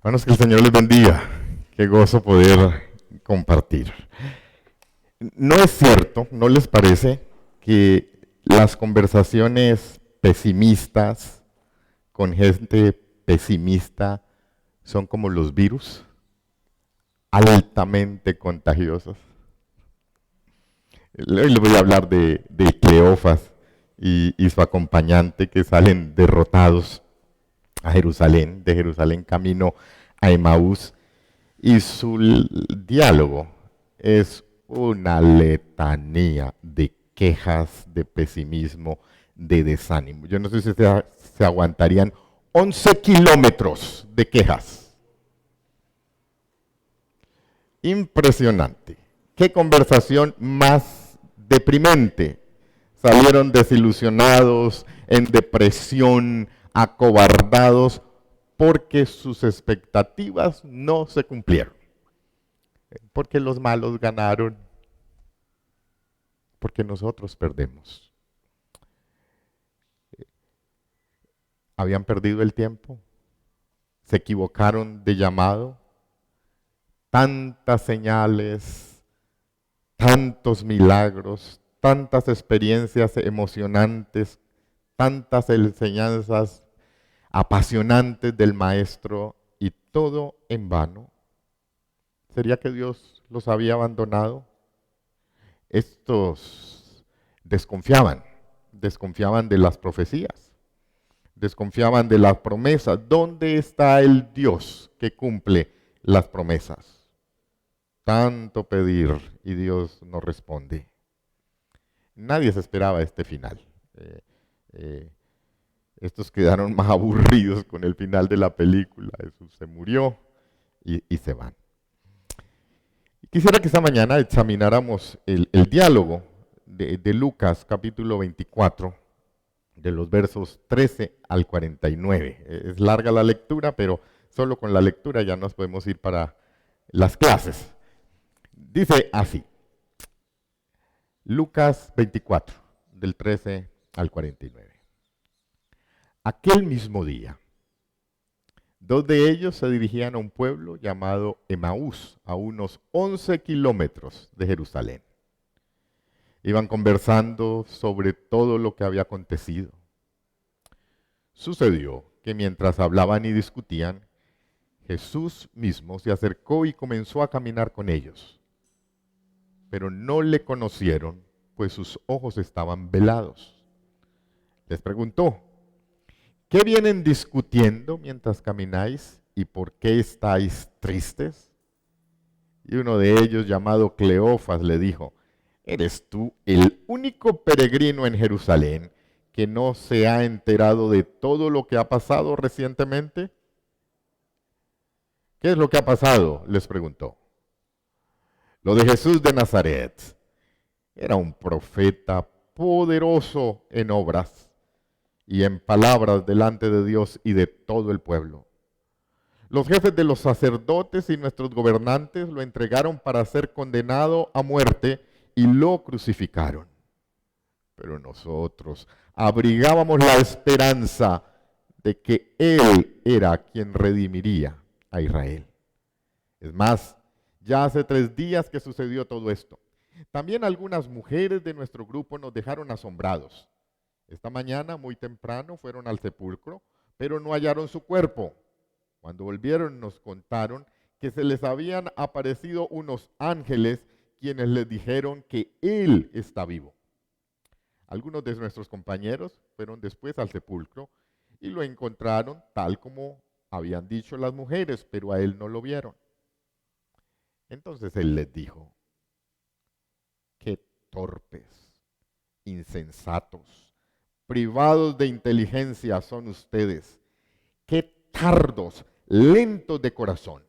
Hermanos, que el Señor les bendiga. Qué gozo poder compartir. No es cierto, ¿no les parece que las conversaciones pesimistas con gente pesimista son como los virus, altamente contagiosos? Hoy les voy a hablar de Cleofas y su acompañante que salen derrotados a Jerusalén, de Jerusalén camino a Emaús. Y su diálogo es una letanía de quejas, de pesimismo, de desánimo. Yo no sé si se aguantarían 11 kilómetros de quejas. Impresionante. Qué conversación más deprimente. Salieron desilusionados, en depresión, acobardados, porque sus expectativas no se cumplieron. Porque los malos ganaron, porque nosotros perdemos. Habían perdido el tiempo, se equivocaron de llamado, tantas señales, tantos milagros, tantas experiencias emocionantes, tantas enseñanzas apasionantes del Maestro, y todo en vano. ¿Sería que Dios los había abandonado? Estos desconfiaban de las profecías, desconfiaban de las promesas. ¿Dónde está el Dios que cumple las promesas? Tanto pedir y Dios no responde. Nadie se esperaba este final. Estos quedaron más aburridos con el final de la película. Jesús se murió y se van. Quisiera que esta mañana examináramos el diálogo de Lucas capítulo 24, de los versos 13 al 49. Es larga la lectura, pero solo con la lectura ya nos podemos ir para las clases. Dice así, Lucas 24, del 13 al 49. Aquel mismo día, dos de ellos se dirigían a un pueblo llamado Emaús, a unos 11 kilómetros de Jerusalén. Iban conversando sobre todo lo que había acontecido. Sucedió que mientras hablaban y discutían, Jesús mismo se acercó y comenzó a caminar con ellos. Pero no le conocieron, pues sus ojos estaban velados. Les preguntó, ¿qué vienen discutiendo mientras camináis y por qué estáis tristes? Y uno de ellos, llamado Cleofas, le dijo, ¿eres tú el único peregrino en Jerusalén que no se ha enterado de todo lo que ha pasado recientemente? ¿Qué es lo que ha pasado?, les preguntó. Lo de Jesús de Nazaret. Era un profeta poderoso en obras y en palabras delante de Dios y de todo el pueblo. Los jefes de los sacerdotes y nuestros gobernantes lo entregaron para ser condenado a muerte y lo crucificaron. Pero nosotros abrigábamos la esperanza de que Él era quien redimiría a Israel. Es más, ya hace 3 días que sucedió todo esto. También algunas mujeres de nuestro grupo nos dejaron asombrados. Esta mañana, muy temprano, fueron al sepulcro, pero no hallaron su cuerpo. Cuando volvieron nos contaron que se les habían aparecido unos ángeles quienes les dijeron que Él está vivo. Algunos de nuestros compañeros fueron después al sepulcro y lo encontraron tal como habían dicho las mujeres, pero a Él no lo vieron. Entonces Él les dijo, qué torpes, insensatos, privados de inteligencia son ustedes, qué tardos, lentos de corazón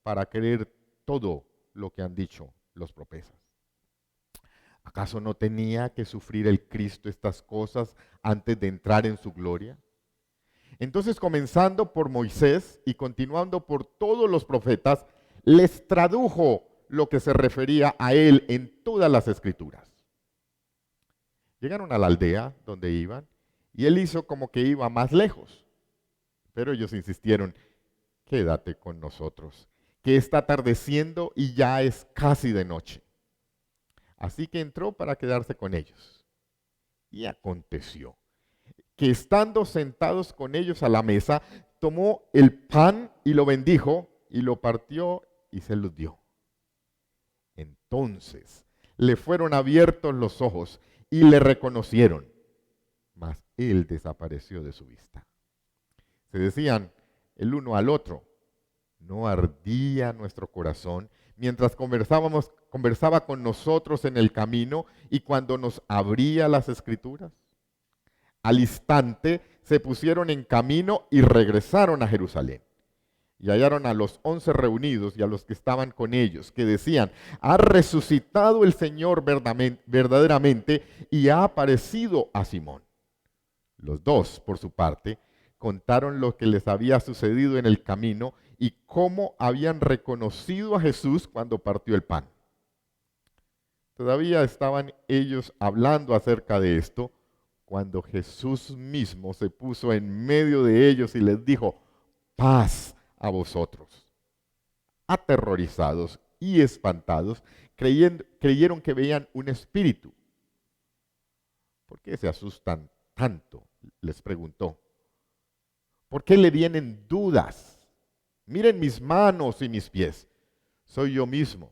para creer todo lo que han dicho los profetas. ¿Acaso no tenía que sufrir el Cristo estas cosas antes de entrar en su gloria? Entonces, comenzando por Moisés y continuando por todos los profetas, les tradujo lo que se refería a él en todas las escrituras. Llegaron a la aldea donde iban y él hizo como que iba más lejos. Pero ellos insistieron, quédate con nosotros, que está atardeciendo y ya es casi de noche. Así que entró para quedarse con ellos. Y aconteció que estando sentados con ellos a la mesa, tomó el pan y lo bendijo y lo partió y se los dio. Entonces le fueron abiertos los ojos y le reconocieron, mas él desapareció de su vista. Se decían el uno al otro, ¿no ardía nuestro corazón mientras conversaba con nosotros en el camino y cuando nos abría las Escrituras? Al instante se pusieron en camino y regresaron a Jerusalén. Y hallaron a los 11 reunidos y a los que estaban con ellos, que decían, ha resucitado el Señor verdaderamente y ha aparecido a Simón. Los dos, por su parte, contaron lo que les había sucedido en el camino y cómo habían reconocido a Jesús cuando partió el pan. Todavía estaban ellos hablando acerca de esto, cuando Jesús mismo se puso en medio de ellos y les dijo, paz a vosotros. Aterrorizados y espantados, creyeron que veían un espíritu. ¿Por qué se asustan tanto? Les preguntó. ¿Por qué le vienen dudas? Miren mis manos y mis pies. Soy yo mismo.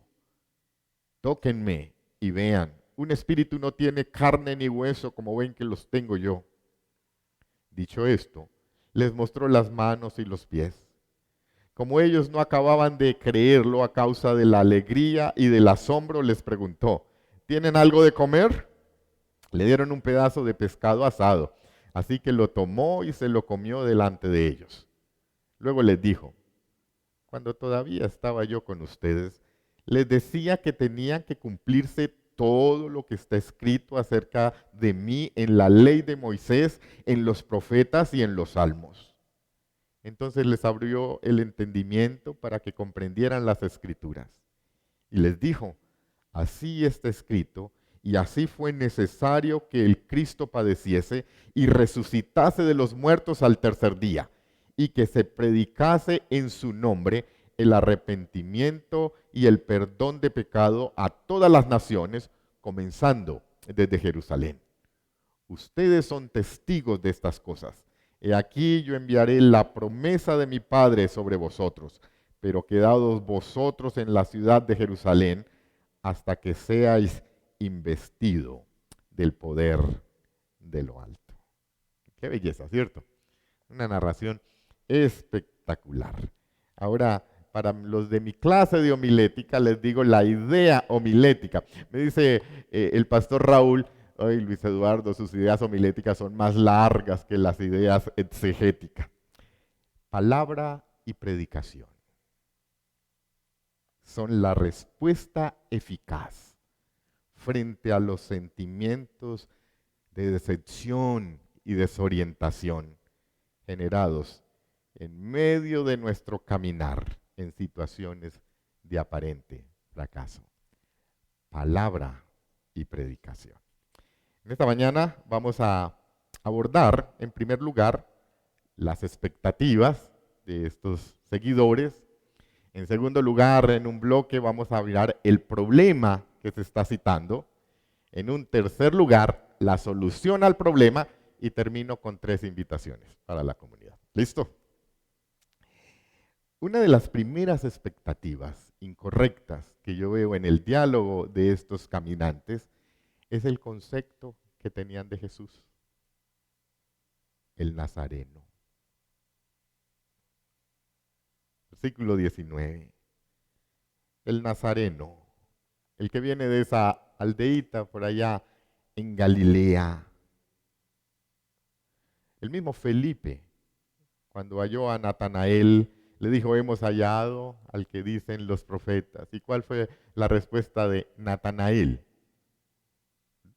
Tóquenme y vean. Un espíritu no tiene carne ni hueso como ven que los tengo yo. Dicho esto, les mostró las manos y los pies. Como ellos no acababan de creerlo a causa de la alegría y del asombro, les preguntó, ¿tienen algo de comer? Le dieron un pedazo de pescado asado, así que lo tomó y se lo comió delante de ellos. Luego les dijo, cuando todavía estaba yo con ustedes, les decía que tenían que cumplirse todo lo que está escrito acerca de mí en la ley de Moisés, en los profetas y en los salmos. Entonces les abrió el entendimiento para que comprendieran las Escrituras. Y les dijo, así está escrito, y así fue necesario que el Cristo padeciese y resucitase de los muertos al tercer día, y que se predicase en su nombre el arrepentimiento y el perdón de pecado a todas las naciones, comenzando desde Jerusalén. Ustedes son testigos de estas cosas. He aquí yo enviaré la promesa de mi Padre sobre vosotros, pero quedaos vosotros en la ciudad de Jerusalén hasta que seáis investido del poder de lo alto. Qué belleza, ¿cierto? Una narración espectacular. Ahora, para los de mi clase de homilética, les digo la idea homilética. Me dice el pastor Raúl, ay, Luis Eduardo, sus ideas homiléticas son más largas que las ideas exegéticas. Palabra y predicación son la respuesta eficaz frente a los sentimientos de decepción y desorientación generados en medio de nuestro caminar en situaciones de aparente fracaso. Palabra y predicación. En esta mañana vamos a abordar, en primer lugar, las expectativas de estos seguidores. En segundo lugar, en un bloque vamos a mirar el problema que se está citando. En un tercer lugar, la solución al problema. Y termino con 3 invitaciones para la comunidad. ¿Listo? Una de las primeras expectativas incorrectas que yo veo en el diálogo de estos caminantes es el concepto que tenían de Jesús, el Nazareno. Versículo 19. El Nazareno, el que viene de esa aldeíta por allá en Galilea. El mismo Felipe, cuando halló a Natanael, le dijo, hemos hallado al que dicen los profetas. ¿Y cuál fue la respuesta de Natanael?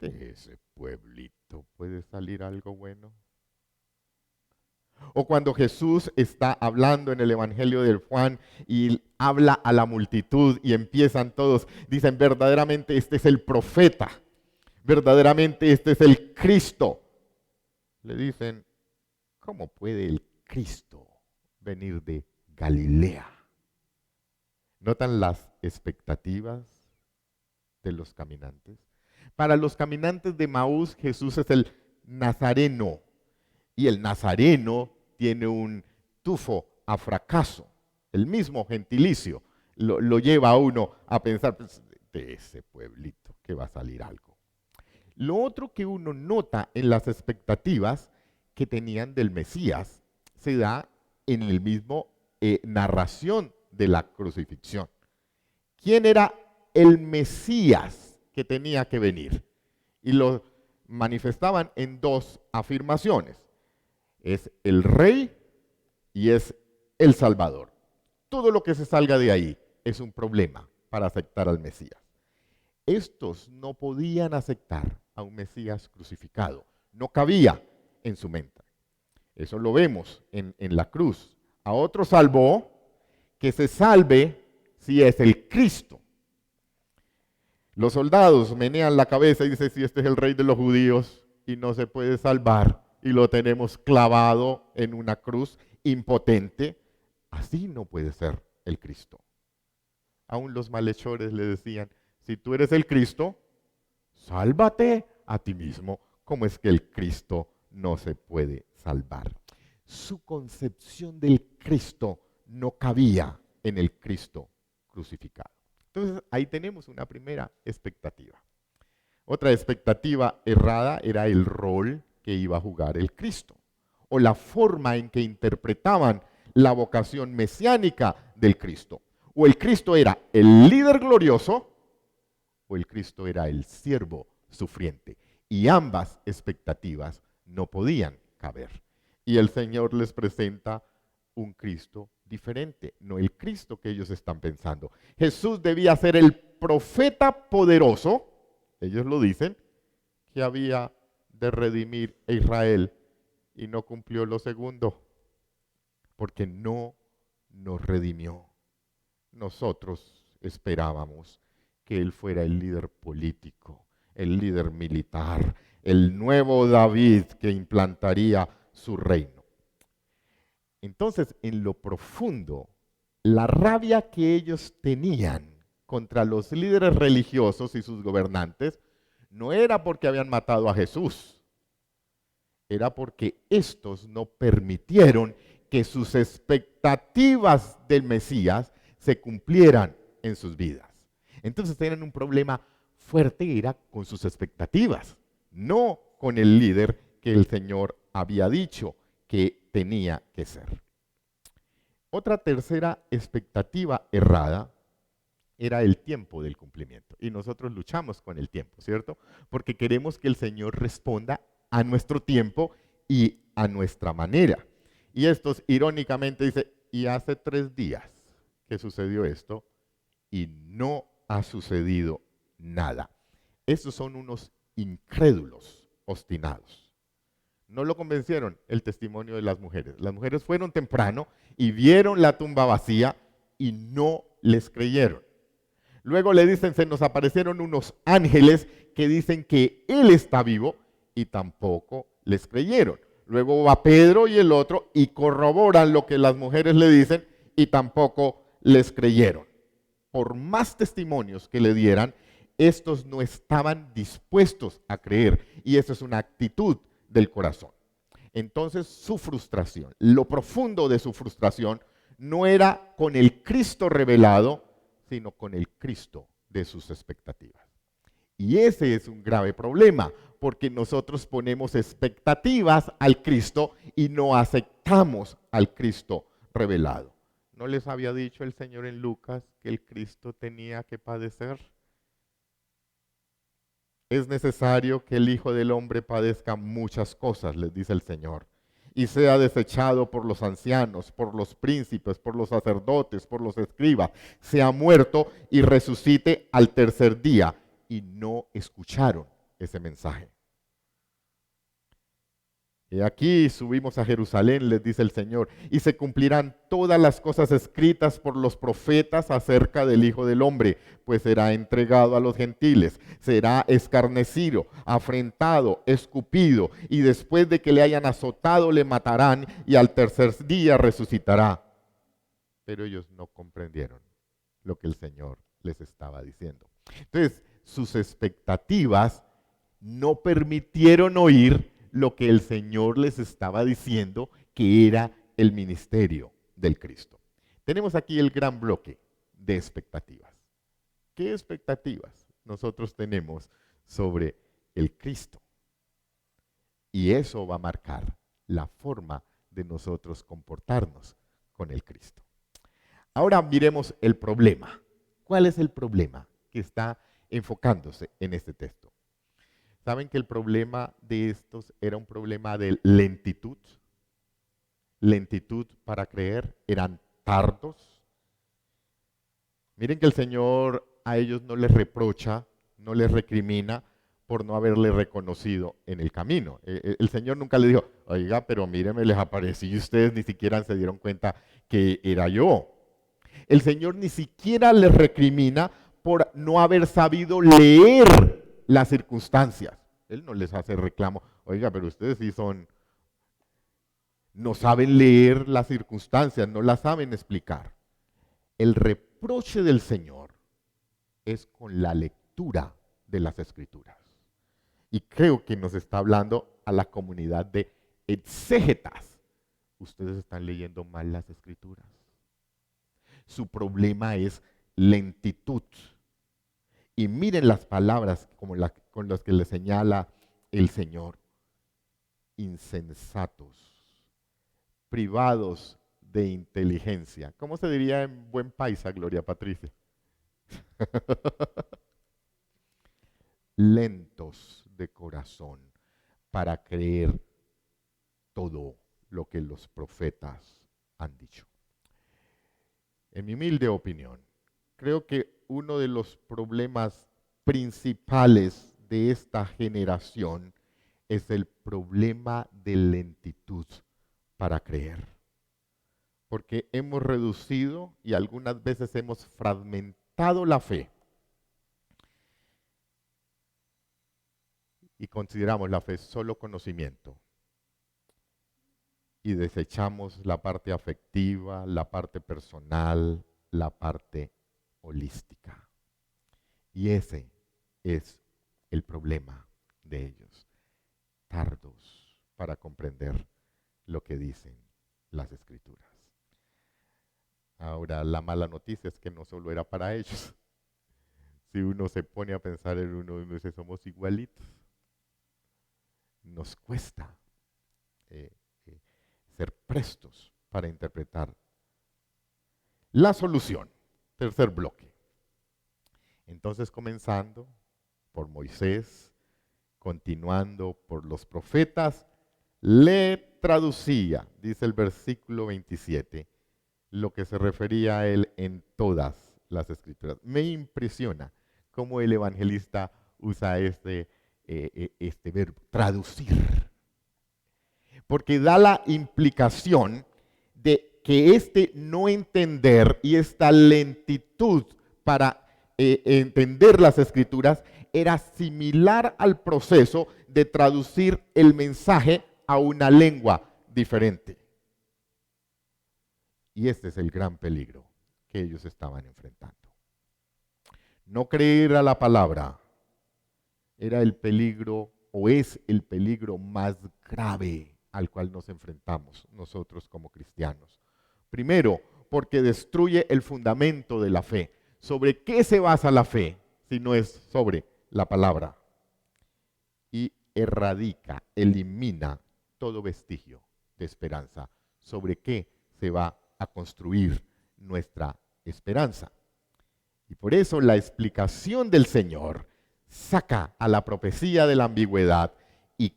De ese pueblito puede salir algo bueno. O cuando Jesús está hablando en el Evangelio de Juan y habla a la multitud y empiezan todos, dicen, verdaderamente este es el profeta, verdaderamente este es el Cristo. Le dicen, ¿cómo puede el Cristo venir de Galilea. ¿Notan las expectativas de los caminantes? Para los caminantes de Maús, Jesús es el nazareno. Y el nazareno tiene un tufo a fracaso. El mismo gentilicio lo lleva a uno a pensar, pues, de ese pueblito que va a salir algo. Lo otro que uno nota en las expectativas que tenían del Mesías se da en el mismo narración de la crucifixión. ¿Quién era el Mesías que tenía que venir? Y lo manifestaban en dos afirmaciones. Es el Rey y es el Salvador. Todo lo que se salga de ahí es un problema para aceptar al Mesías. Estos no podían aceptar a un Mesías crucificado. No cabía en su mente. Eso lo vemos en la cruz. A otro salvó, que se salve si es el Cristo. Los soldados menean la cabeza y dicen, si este es el rey de los judíos y no se puede salvar y lo tenemos clavado en una cruz impotente, así no puede ser el Cristo. Aún los malhechores le decían, si tú eres el Cristo, sálvate a ti mismo. ¿Cómo es que el Cristo no se puede salvar? Su concepción del Cristo no cabía en el Cristo crucificado. Entonces ahí tenemos una primera expectativa. Otra expectativa errada era el rol que iba a jugar el Cristo o la forma en que interpretaban la vocación mesiánica del Cristo. O el Cristo era el líder glorioso o el Cristo era el siervo sufriente. Y ambas expectativas no podían caber. Y el Señor les presenta un Cristo diferente, no el Cristo que ellos están pensando. Jesús debía ser el profeta poderoso, ellos lo dicen, que había de redimir a Israel y no cumplió lo segundo, porque no nos redimió. Nosotros esperábamos que Él fuera el líder político, el líder militar, el nuevo David que implantaría su reino. Entonces, en lo profundo, la rabia que ellos tenían contra los líderes religiosos y sus gobernantes no era porque habían matado a Jesús, era porque estos no permitieron que sus expectativas del Mesías se cumplieran en sus vidas. Entonces tenían un problema fuerte, era con sus expectativas, no con el líder que el Señor había dicho que tenía que ser. Otra tercera expectativa errada era el tiempo del cumplimiento. Y nosotros luchamos con el tiempo, ¿cierto? Porque queremos que el Señor responda a nuestro tiempo y a nuestra manera. Y estos irónicamente dice, y hace 3 días que sucedió esto y no ha sucedido nada. Estos son unos incrédulos obstinados. No lo convencieron el testimonio de las mujeres. Las mujeres fueron temprano y vieron la tumba vacía y no les creyeron. Luego le dicen, se nos aparecieron unos ángeles que dicen que Él está vivo y tampoco les creyeron. Luego va Pedro y el otro y corroboran lo que las mujeres le dicen y tampoco les creyeron. Por más testimonios que le dieran, estos no estaban dispuestos a creer y esa es una actitud del corazón. Entonces su frustración, lo profundo de su frustración, no era con el Cristo revelado, sino con el Cristo de sus expectativas. Y ese es un grave problema, porque nosotros ponemos expectativas al Cristo y no aceptamos al Cristo revelado. ¿No les había dicho el Señor en Lucas que el Cristo tenía que padecer? Es necesario que el Hijo del Hombre padezca muchas cosas, les dice el Señor, y sea desechado por los ancianos, por los príncipes, por los sacerdotes, por los escribas, sea muerto y resucite al tercer día. Y no escucharon ese mensaje. Y aquí subimos a Jerusalén, les dice el Señor, y se cumplirán todas las cosas escritas por los profetas acerca del Hijo del Hombre, pues será entregado a los gentiles, será escarnecido, afrentado, escupido, y después de que le hayan azotado le matarán, y al tercer día resucitará. pero ellos no comprendieron lo que el Señor les estaba diciendo. Entonces, sus expectativas no permitieron oír lo que el Señor les estaba diciendo, que era el ministerio del Cristo. Tenemos aquí el gran bloque de expectativas. ¿Qué expectativas nosotros tenemos sobre el Cristo? Y eso va a marcar la forma de nosotros comportarnos con el Cristo. Ahora miremos el problema. ¿Cuál es el problema que está enfocándose en este texto? ¿Saben que el problema de estos era un problema de lentitud? Lentitud para creer, eran tardos. Miren que el Señor a ellos no les reprocha, no les recrimina por no haberle reconocido en el camino. El Señor nunca le dijo, oiga, pero míreme, les aparecí y ustedes ni siquiera se dieron cuenta que era yo. El Señor ni siquiera les recrimina por no haber sabido leer las circunstancias. Él no les hace reclamo, oiga, pero ustedes sí no saben leer las circunstancias, no las saben explicar. El reproche del Señor es con la lectura de las Escrituras. Y creo que nos está hablando a la comunidad de exégetas. Ustedes están leyendo mal las Escrituras. Su problema es lentitud. Y miren las palabras con las que le señala el Señor. Insensatos, privados de inteligencia. ¿Cómo se diría en buen paisa, Gloria Patricia? Lentos de corazón para creer todo lo que los profetas han dicho. En mi humilde opinión, creo que uno de los problemas principales de esta generación es el problema de lentitud para creer. Porque hemos reducido y algunas veces hemos fragmentado la fe. Y consideramos la fe solo conocimiento. Y desechamos la parte afectiva, la parte personal, la parte holística. Y ese es el problema de ellos. Tardos para comprender lo que dicen las Escrituras. Ahora, la mala noticia es que no solo era para ellos. Si uno se pone a pensar en uno dice, somos igualitos. Nos cuesta ser prestos para interpretar. La solución, tercer bloque. Entonces, comenzando por Moisés, continuando por los profetas, le traducía, dice el versículo 27, lo que se refería a él en todas las Escrituras. Me impresiona cómo el evangelista usa este verbo, traducir. Porque da la implicación de que este no entender y esta lentitud para entender las Escrituras era similar al proceso de traducir el mensaje a una lengua diferente. Y este es el gran peligro que ellos estaban enfrentando. No creer a la palabra era el peligro o es el peligro más grave al cual nos enfrentamos nosotros como cristianos. Primero, porque destruye el fundamento de la fe. ¿Sobre qué se basa la fe si no es sobre la palabra? Y erradica, elimina todo vestigio de esperanza. ¿Sobre qué se va a construir nuestra esperanza? Y por eso la explicación del Señor saca a la profecía de la ambigüedad y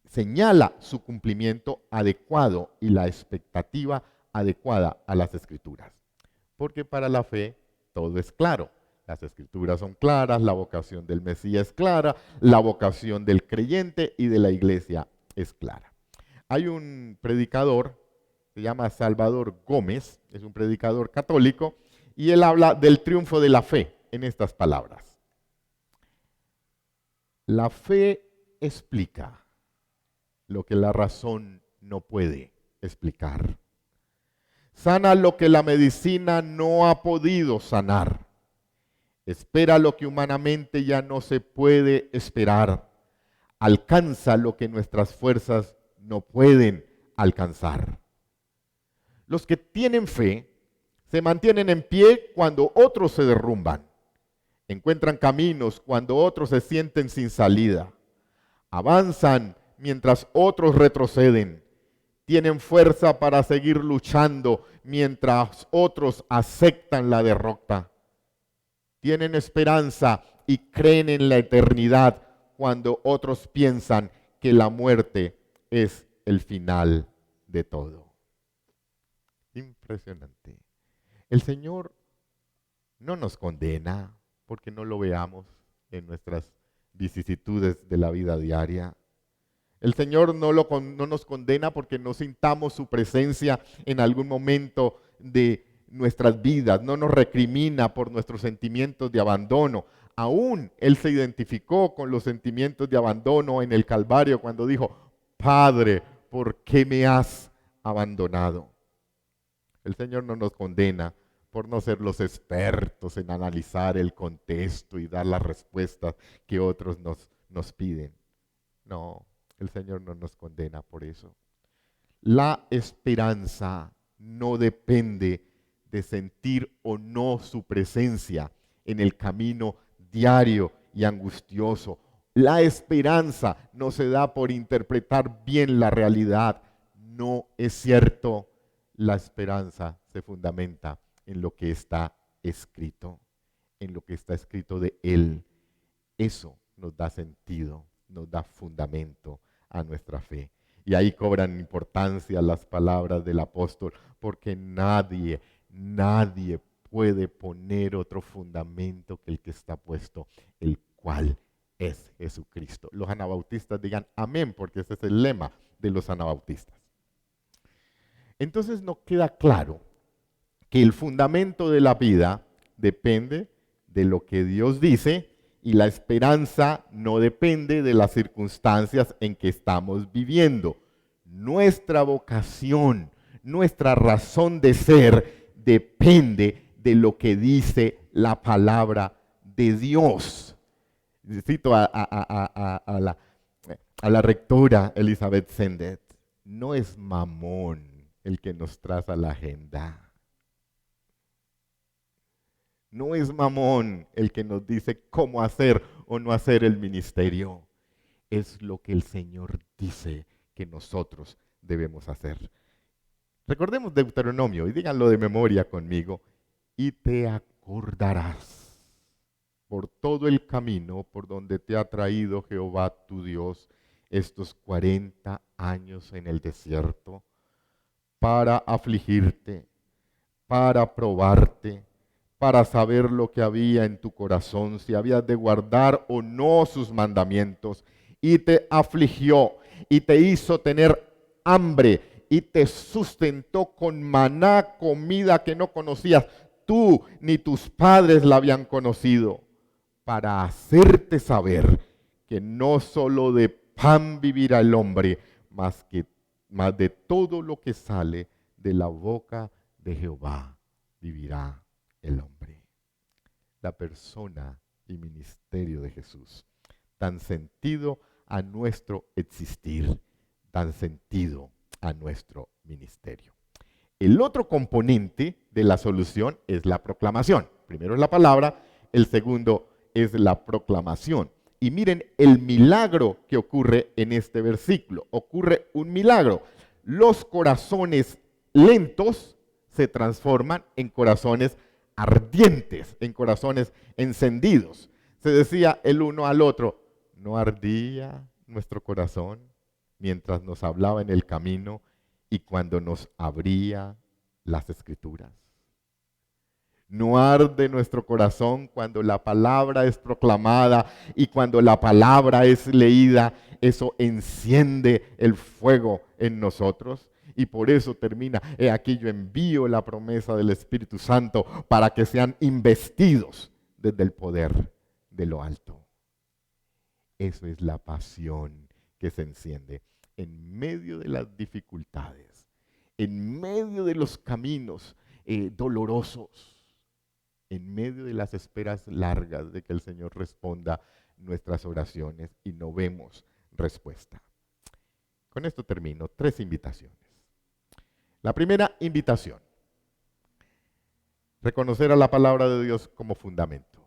señala su cumplimiento adecuado y la expectativa adecuada a las Escrituras. Porque para la fe todo es claro. Las Escrituras son claras, la vocación del Mesías es clara, la vocación del creyente y de la iglesia es clara. Hay un predicador, se llama Salvador Gómez, es un predicador católico, y él habla del triunfo de la fe en estas palabras. La fe explica lo que la razón no puede explicar. Sana lo que la medicina no ha podido sanar. Espera lo que humanamente ya no se puede esperar. Alcanza lo que nuestras fuerzas no pueden alcanzar. Los que tienen fe se mantienen en pie cuando otros se derrumban. Encuentran caminos cuando otros se sienten sin salida. Avanzan mientras otros retroceden. Tienen fuerza para seguir luchando mientras otros aceptan la derrota. Tienen esperanza y creen en la eternidad cuando otros piensan que la muerte es el final de todo. Impresionante. El Señor no nos condena porque no lo veamos en nuestras vicisitudes de la vida diaria. El Señor no nos condena porque no sintamos su presencia en algún momento de nuestras vidas, no nos recrimina por nuestros sentimientos de abandono. Aún Él se identificó con los sentimientos de abandono en el Calvario cuando dijo, Padre, ¿por qué me has abandonado? El Señor no nos condena por no ser los expertos en analizar el contexto y dar las respuestas que otros nos piden. No, el Señor no nos condena por eso. La esperanza no depende de sentir o no su presencia en el camino diario y angustioso. La esperanza no se da por interpretar bien la realidad. No es cierto. La esperanza se fundamenta en lo que está escrito, en lo que está escrito de Él. Eso nos da sentido, nos da fundamento a nuestra fe. Y ahí cobran importancia las palabras del apóstol, porque nadie puede poner otro fundamento que el que está puesto, el cual es Jesucristo. Los anabautistas digan amén, porque ese es el lema de los anabautistas. Entonces nos queda claro que el fundamento de la vida depende de lo que Dios dice y la esperanza no depende de las circunstancias en que estamos viviendo. Nuestra vocación, nuestra razón de ser depende de lo que dice la palabra de Dios. Cito a la rectora Elizabeth Sendet. No es mamón el que nos traza la agenda. No es mamón el que nos dice cómo hacer o no hacer el ministerio. Es lo que el Señor dice que nosotros debemos hacer. Recordemos Deuteronomio y díganlo de memoria conmigo. Y te acordarás por todo el camino por donde te ha traído Jehová tu Dios estos 40 años en el desierto, para afligirte, para probarte, para saber lo que había en tu corazón, si habías de guardar o no sus mandamientos, y te afligió, y te hizo tener hambre, y te sustentó con maná, comida que no conocías, tú ni tus padres la habían conocido, para hacerte saber que no solo de pan vivirá el hombre, más de todo lo que sale de la boca de Jehová vivirá el hombre. La persona y ministerio de Jesús dan sentido a nuestro existir, dan sentido a nuestro ministerio. El otro componente de la solución es la proclamación. Primero es la palabra, el segundo es la proclamación. Y miren el milagro que ocurre en este versículo. Ocurre un milagro. Los corazones lentos se transforman en corazones ardientes, en corazones encendidos. Se decía el uno al otro, ¿no ardía nuestro corazón mientras nos hablaba en el camino y cuando nos abría las escrituras? ¿No arde nuestro corazón cuando la palabra es proclamada y cuando la palabra es leída? Eso enciende el fuego en nosotros. Y por eso termina, he aquí yo envío la promesa del Espíritu Santo para que sean investidos desde el poder de lo alto. Eso es la pasión que se enciende en medio de las dificultades, en medio de los caminos dolorosos, en medio de las esperas largas de que el Señor responda nuestras oraciones y no vemos respuesta. Con esto termino. 3 invitaciones. La primera invitación: reconocer a la palabra de Dios como fundamento.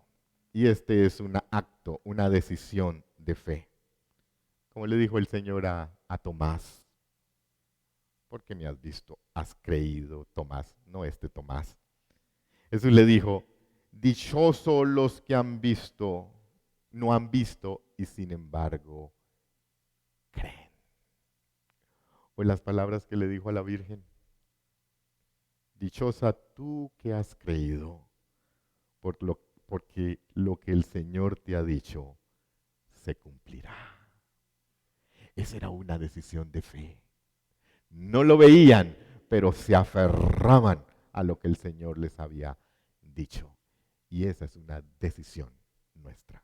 Y este es un acto, una decisión de fe. Como le dijo el Señor a Tomás: porque me has visto, has creído, Tomás, no este Tomás. Jesús le dijo: dichosos los que han visto, no han visto y sin embargo creen. O las palabras que le dijo a la Virgen: dichosa tú que has creído, porque lo que el Señor te ha dicho se cumplirá. Esa era una decisión de fe. No lo veían, pero se aferraban a lo que el Señor les había dicho. Y esa es una decisión nuestra.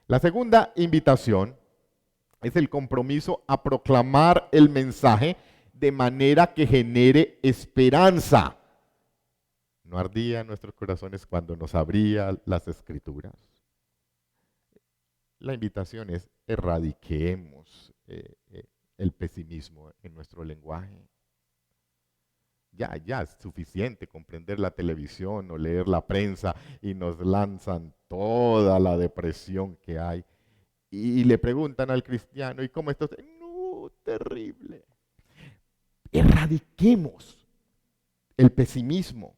La segunda invitación es el compromiso a proclamar el mensaje de manera que genere esperanza. ¿No ardía en nuestros corazones cuando nos abría las Escrituras? La invitación es: erradiquemos el pesimismo en nuestro lenguaje. Ya es suficiente comprender la televisión o leer la prensa y nos lanzan toda la depresión que hay. Y le preguntan al cristiano: ¿y cómo estás? No, terrible. Erradiquemos el pesimismo.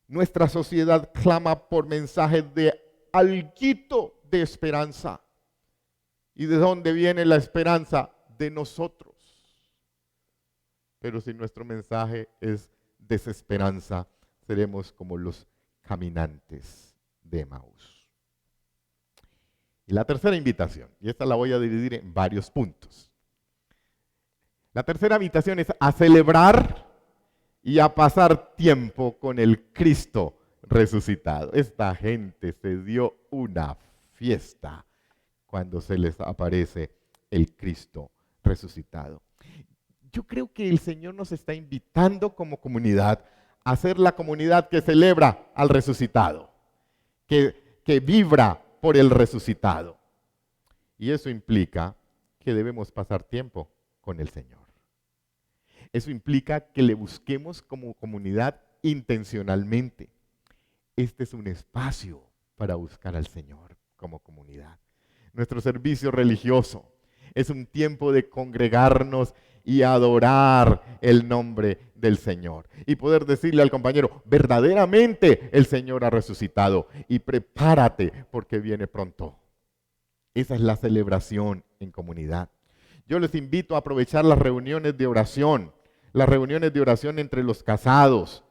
Nuestra sociedad clama por mensajes de alguito de esperanza. ¿Y de dónde viene la esperanza? De nosotros. Pero si nuestro mensaje es desesperanza, seremos como los caminantes de Emaús. Y la tercera invitación, y esta la voy a dividir en varios puntos. La tercera invitación es a celebrar y a pasar tiempo con el Cristo resucitado. Esta gente se dio una fiesta cuando se les aparece el Cristo resucitado. Yo creo que el Señor nos está invitando como comunidad a ser la comunidad que celebra al resucitado, que vibra por el resucitado. Y eso implica que debemos pasar tiempo con el Señor. Eso implica que le busquemos como comunidad intencionalmente. Este es un espacio para buscar al Señor como comunidad. Nuestro servicio religioso es un tiempo de congregarnos y adorar el nombre del Señor. Y poder decirle al compañero: verdaderamente el Señor ha resucitado y prepárate porque viene pronto. Esa es la celebración en comunidad. Yo les invito a aprovechar las reuniones de oración entre los casados,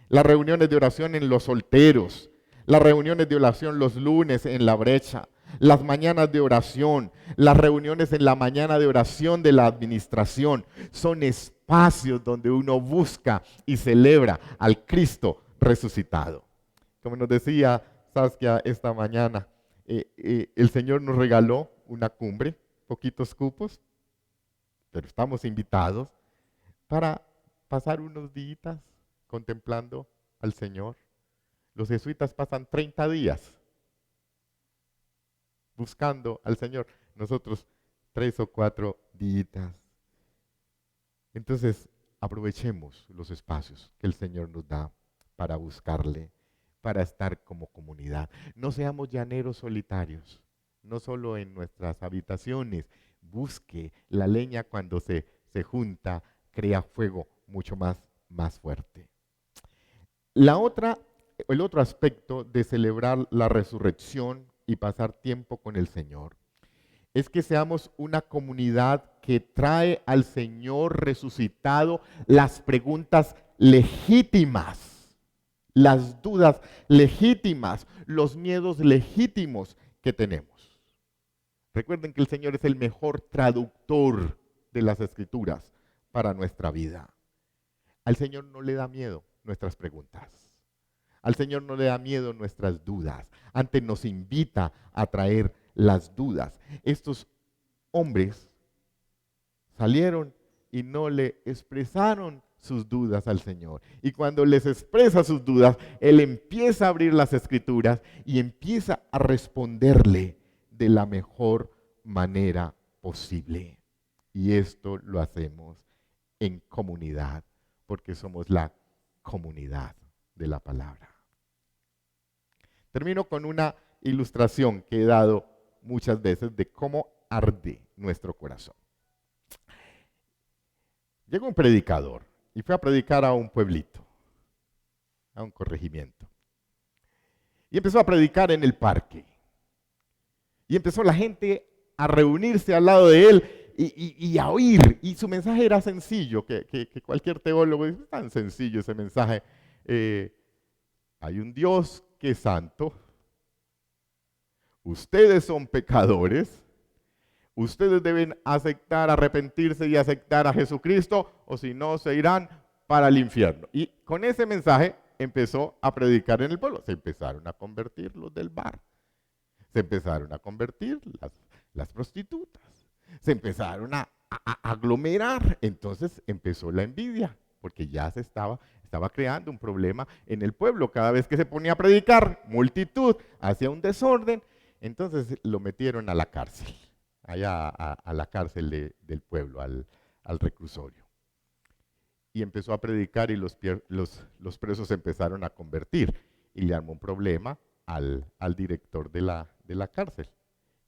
las reuniones de oración en los solteros, las reuniones de oración los lunes en la brecha, las mañanas de oración, las reuniones en la mañana de oración de la administración. Son espacios donde uno busca y celebra al Cristo resucitado. Como nos decía Saskia esta mañana, el Señor nos regaló una cumbre, poquitos cupos, pero estamos invitados para pasar unos días contemplando al Señor. Los jesuitas pasan 30 días buscando al Señor. Nosotros 3 o 4 días. Entonces, aprovechemos los espacios que el Señor nos da para buscarle, para estar como comunidad. No seamos llaneros solitarios, no solo en nuestras habitaciones. Busque la leña cuando se junta, crea fuego mucho más fuerte. El otro aspecto de celebrar la resurrección y pasar tiempo con el Señor es que seamos una comunidad que trae al Señor resucitado las preguntas legítimas, las dudas legítimas, los miedos legítimos que tenemos. Recuerden que el Señor es el mejor traductor de las Escrituras para nuestra vida. Al Señor no le da miedo nuestras preguntas. Al Señor no le da miedo nuestras dudas. Antes nos invita a traer las dudas. Estos hombres salieron y no le expresaron sus dudas al Señor. Y cuando les expresa sus dudas, Él empieza a abrir las Escrituras y empieza a responderle de la mejor manera posible. Y esto lo hacemos en comunidad, porque somos la comunidad de la palabra. Termino con una ilustración que he dado muchas veces de cómo arde nuestro corazón. Llegó un predicador y fue a predicar a un pueblito, a un corregimiento. Y empezó a predicar en el parque. Y empezó la gente a reunirse al lado de él y a oír. Y su mensaje era sencillo, que cualquier teólogo dice, es tan sencillo ese mensaje. Hay un Dios que es santo. Ustedes son pecadores. Ustedes deben aceptar, arrepentirse y aceptar a Jesucristo, o si no, se irán para el infierno. Y con ese mensaje empezó a predicar en el pueblo. Se empezaron a convertir los del bar. Se empezaron a convertir las prostitutas. Se empezaron a aglomerar. Entonces empezó la envidia, porque ya se estaba creando un problema en el pueblo. Cada vez que se ponía a predicar, multitud hacía un desorden. Entonces lo metieron a la cárcel. Allá a la cárcel del pueblo, al reclusorio. Y empezó a predicar y los presos se empezaron a convertir. Y le armó un problema al director de la cárcel.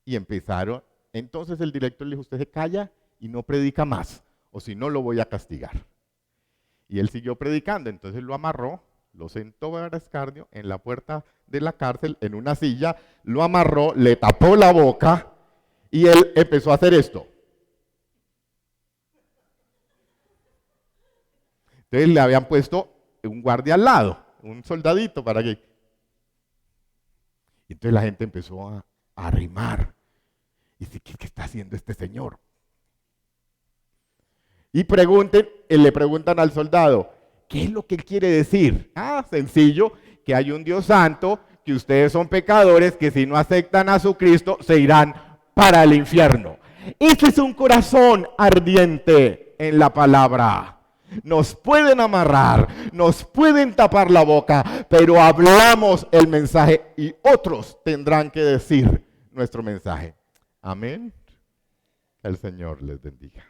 Y empezaron, entonces el director le dijo, usted se calla y no predica más, o si no lo voy a castigar. Y él siguió predicando, entonces lo amarró, lo sentó para escarnio en la puerta de la cárcel, en una silla, lo amarró, le tapó la boca, y él empezó a hacer esto. Entonces le habían puesto un guardia al lado, un soldadito para que... Y entonces la gente empezó a arrimar. Y dice, ¿qué está haciendo este señor? Y le preguntan al soldado, ¿qué es lo que él quiere decir? Sencillo, que hay un Dios santo, que ustedes son pecadores, que si no aceptan a su Cristo se irán para el infierno. Ese es un corazón ardiente en la palabra. Nos pueden amarrar, nos pueden tapar la boca, pero hablamos el mensaje y otros tendrán que decir nuestro mensaje. Amén. Que el Señor les bendiga.